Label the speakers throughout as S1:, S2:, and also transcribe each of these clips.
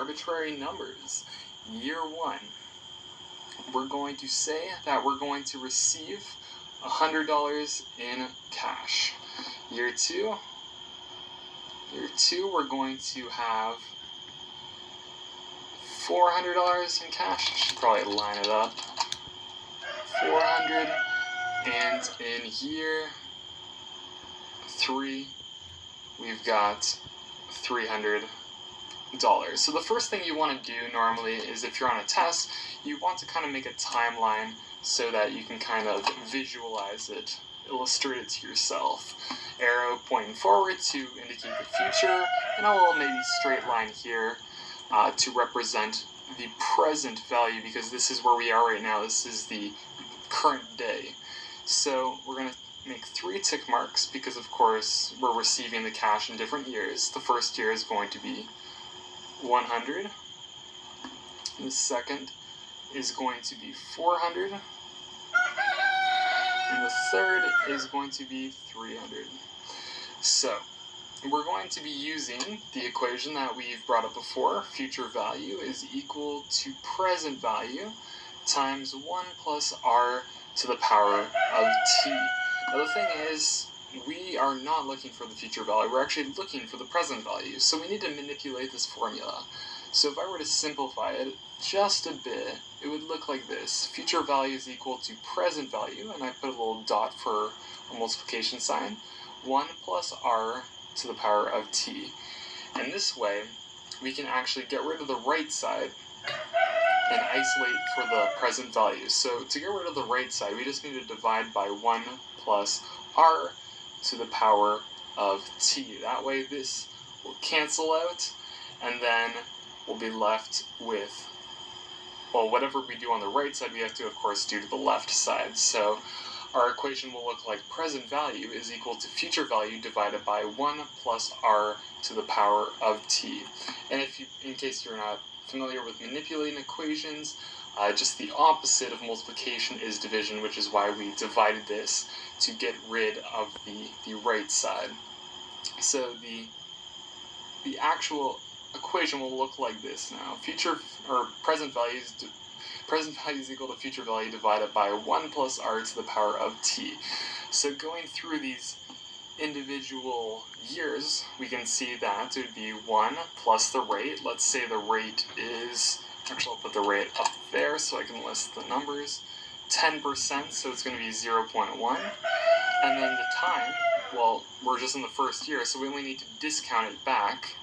S1: arbitrary numbers. Year 1, we're going to say that we're going to receive $100 in cash. Year 2, we're going to have $400 in cash. I should probably line it up. 400, and in year 3, we've got $300. So the first thing you want to do normally is, if you're on a test, you want to kind of make a timeline so that you can kind of visualize it, illustrate it to yourself. Arrow pointing forward to indicate the future, and a little maybe straight line here to represent the present value, because this is where we are right now. This is the current day. So we're going to make 3 tick marks because, of course, we're receiving the cash in different years. The first year is going to be 100. The second is going to be 400. And the third is going to be 300. So we're going to be using the equation that we've brought up before. Future value is equal to present value times 1 plus r to the power of t. Now the thing is, we are not looking for the future value, we're actually looking for the present value. So we need to manipulate this formula. So if I were to simplify it just a bit, it would look like this. Future value is equal to present value, and I put a little dot for a multiplication sign, 1 plus r to the power of t. And this way, we can actually get rid of the right side and isolate for the present value. So to get rid of the right side, we just need to divide by 1 plus r to the power of t. That way this will cancel out, and then we'll be left with, well, whatever we do on the right side, we have to, of course, do to the left side. So our equation will look like present value is equal to future value divided by 1 plus r to the power of t. And if you, in case you're not familiar with manipulating equations, just the opposite of multiplication is division, which is why we divided this to get rid of the right side. So the actual equation will look like this now. Present value is equal to future value divided by 1 plus r to the power of t. So going through these individual years, we can see that it would be 1 plus the rate. Let's say the rate is, actually I'll put the rate up there so I can list the numbers, 10%, so it's going to be 0.1. And then the time, well, we're just in the first year, so we only need to discount it back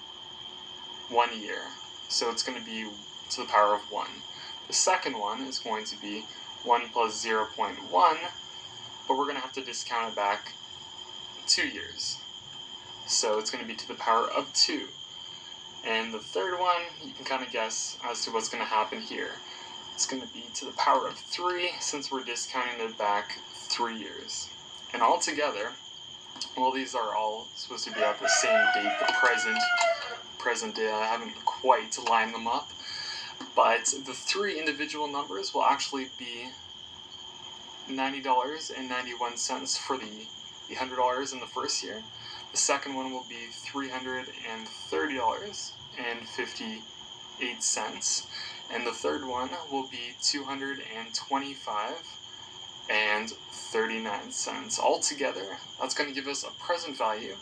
S1: 1 year. So it's going to be to the power of 1. The second one is going to be 1 plus 0.1, but we're going to have to discount it back 2 years. So it's going to be to the power of 2. And the third one, you can kind of guess as to what's going to happen here. It's going to be to the power of 3, since we're discounting it back 3 years. And altogether, well, these are all supposed to be at the same date, the present day. I haven't quite lined them up, but the 3 individual numbers will actually be $90.91 for the $100 in the first year. The second one will be $330.58, and the third one will be $225.39. Altogether, that's going to give us a present value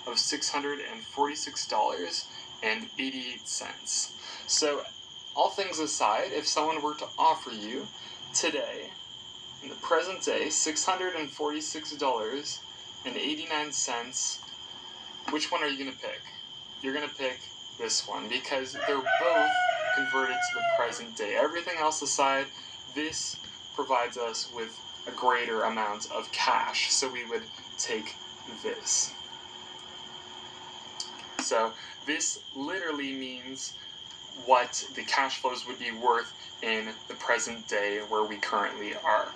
S1: of $646.88. So, all things aside, if someone were to offer you today, in the present day, $646.89, which one are you going to pick? You're going to pick this one, because they're both converted to the present day. Everything else aside, this provides us with a greater amount of cash, so we would take this. So this literally means what the cash flows would be worth in the present day where we currently are.